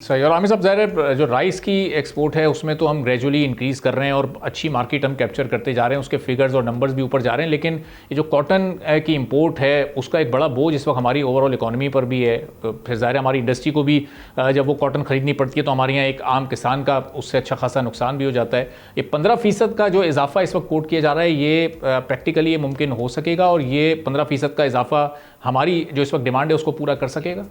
सही। और आमिर साहब, ज़ाहिर है जो राइस की एक्सपोर्ट है उसमें तो हम ग्रेजुअली इंक्रीज़ कर रहे हैं और अच्छी मार्केट हम कैप्चर करते जा रहे हैं, उसके फिगर्स और नंबर्स भी ऊपर जा रहे हैं। लेकिन ये जो कॉटन की इंपोर्ट है उसका एक बड़ा बोझ इस वक्त हमारी ओवरऑल इकॉनमी पर भी है। फिर ज़ाहिर है हमारी इंडस्ट्री को भी जब वो कॉटन ख़रीदनी पड़ती है तो हमारे यहाँ एक आम किसान का उससे अच्छा खासा नुकसान भी हो जाता है। ये 15% का जो इजाफा इस वक्त कोट किया जा रहा है, ये प्रैक्टिकली ये मुमकिन हो सकेगा और ये 15% का इजाफा हमारी जो इस वक्त डिमांड है उसको पूरा कर सकेगा?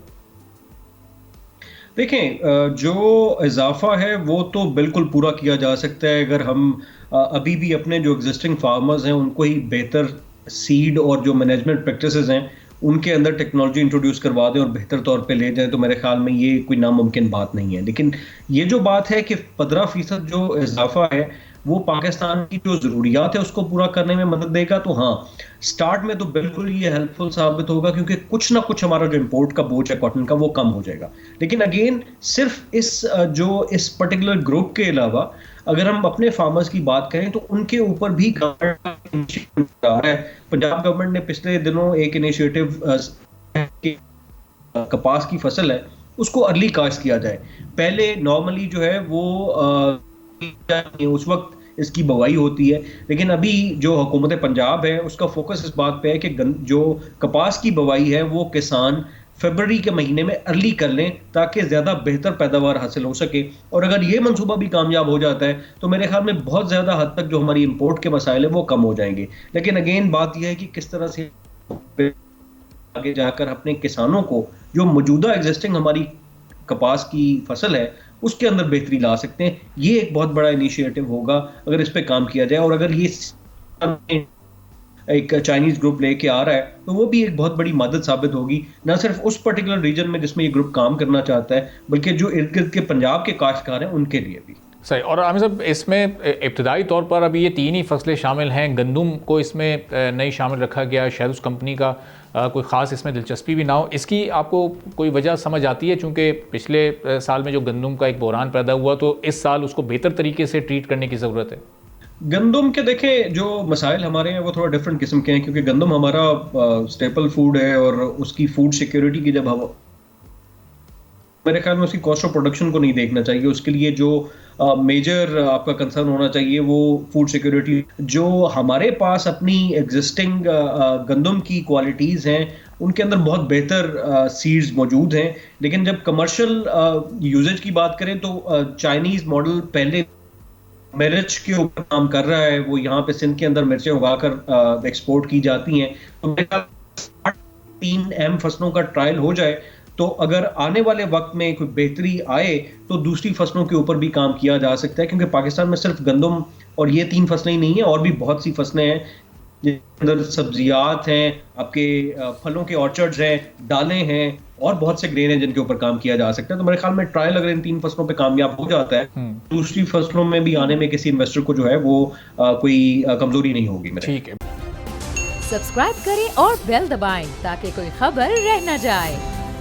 देखें, जो इजाफा है वो तो बिल्कुल पूरा किया जा सकता है अगर हम अभी भी अपने जो एग्जिस्टिंग फार्मर्स हैं उनको ही बेहतर सीड और जो मैनेजमेंट प्रैक्टिसेस हैं उनके अंदर टेक्नोलॉजी इंट्रोड्यूस करवा दें और बेहतर तौर पे ले जाएं, तो मेरे ख्याल में ये कोई नामुमकिन बात नहीं है। लेकिन ये जो बात है कि 15% जो इजाफा है वो पाकिस्तान की जो ज़रूरियात है उसको पूरा करने में मदद देगा, तो हाँ, स्टार्ट में तो बिल्कुल ये हेल्पफुल साबित होगा क्योंकि कुछ ना कुछ हमारा जो इंपोर्ट का बोझ है कॉटन का वो कम हो जाएगा। लेकिन अगेन सिर्फ इस पर्टिकुलर ग्रुप के अलावा अगर हम अपने फार्मर्स की बात करें तो उनके ऊपर भी गवर्नमेंट आ रहा है। पंजाब गवर्नमेंट ने पिछले दिनों एक इनिशिएटिव कपास की फसल है उसको अर्ली काश्त किया जाए। पहले नॉर्मली जो है वो उस वक्त इसकी बुवाई होती है, लेकिन अभी जो हुकूमत पंजाब है उसका फोकस इस बात पे है कि जो कपास की बुवाई है वो किसान फरवरी के महीने में अर्ली कर लें ताकि ज़्यादा बेहतर पैदावार हासिल हो सके। और अगर ये मंसूबा भी कामयाब हो जाता है तो मेरे ख्याल में बहुत ज़्यादा हद तक जो हमारी इंपोर्ट के मसाइल है वो कम हो जाएंगे। लेकिन अगेन बात यह है कि किस तरह से आगे जाकर अपने किसानों को जो मौजूदा एग्जिस्टिंग हमारी कपास की फसल है उसके अंदर बेहतरी ला सकते हैं। ये एक बहुत बड़ा इनिशिएटिव होगा अगर इस पे काम किया जाए, और अगर ये एक चाइनीज ग्रुप लेके आ रहा है तो वो भी एक बहुत बड़ी मदद साबित होगी, ना सिर्फ उस पर्टिकुलर रीजन में जिसमें ये ग्रुप काम करना चाहता है बल्कि जो इर्द गिर्द के पंजाब के काश्तकार हैं उनके लिए भी। सही। और आमिर साहब, इसमें इब्तदाई तौर पर अभी ये 3 ही फसलें शामिल हैं, गंदुम को इसमें नहीं शामिल रखा गया, शायद उस कंपनी का कोई ख़ास इसमें दिलचस्पी भी ना हो। इसकी आपको कोई वजह समझ आती है? चूँकि पिछले साल में जो गंदुम का एक बहरान पैदा हुआ तो इस साल उसको बेहतर तरीके से ट्रीट करने की ज़रूरत है। गंदम के देखें जो मसाइल हमारे हैं वो थोड़ा डिफरेंट किस्म के हैं क्योंकि गंदम हमारा स्टेपल फूड है और उसकी फूड सिक्योरिटी की जब हम मेरे ख्याल में उसकी कॉस्ट ऑफ प्रोडक्शन को नहीं देखना चाहिए। उसके लिए जो मेजर आपका कंसर्न होना चाहिए वो फूड सिक्योरिटी। जो हमारे पास अपनी एग्जिस्टिंग गंदम की क्वालिटीज़ हैं उनके अंदर बहुत बेहतर सीड्स मौजूद हैं, लेकिन जब कमर्शियल यूजेज की बात करें तो चाइनीज़ मॉडल पहले मिर्च के ऊपर काम कर रहा है। वो यहाँ पे सिंध के अंदर मिर्चें उगाकर एक्सपोर्ट की जाती हैं। तो मेरे ख्याल 3 अहम फसलों का ट्रायल हो जाए तो अगर आने वाले वक्त में कोई बेहतरी आए तो दूसरी फसलों के ऊपर भी काम किया जा सकता है, क्योंकि पाकिस्तान में सिर्फ गंदम और ये 3 फसलें ही नहीं है, और भी बहुत सी फसलें हैं जिनके अंदर सब्जियात हैं, आपके फलों के ऑर्चर्ड्स हैं, दालें हैं और बहुत से ग्रेन हैं जिनके ऊपर काम किया जा सकता है। तो मेरे ख्याल में ट्रायल अगर इन 3 फसलों पे कामयाब हो जाता है दूसरी फसलों में भी आने में किसी इन्वेस्टर को जो है वो कोई कमजोरी नहीं होगी। ठीक है। सब्सक्राइब करें और बेल दबाएं ताकि कोई खबर रह न जाए।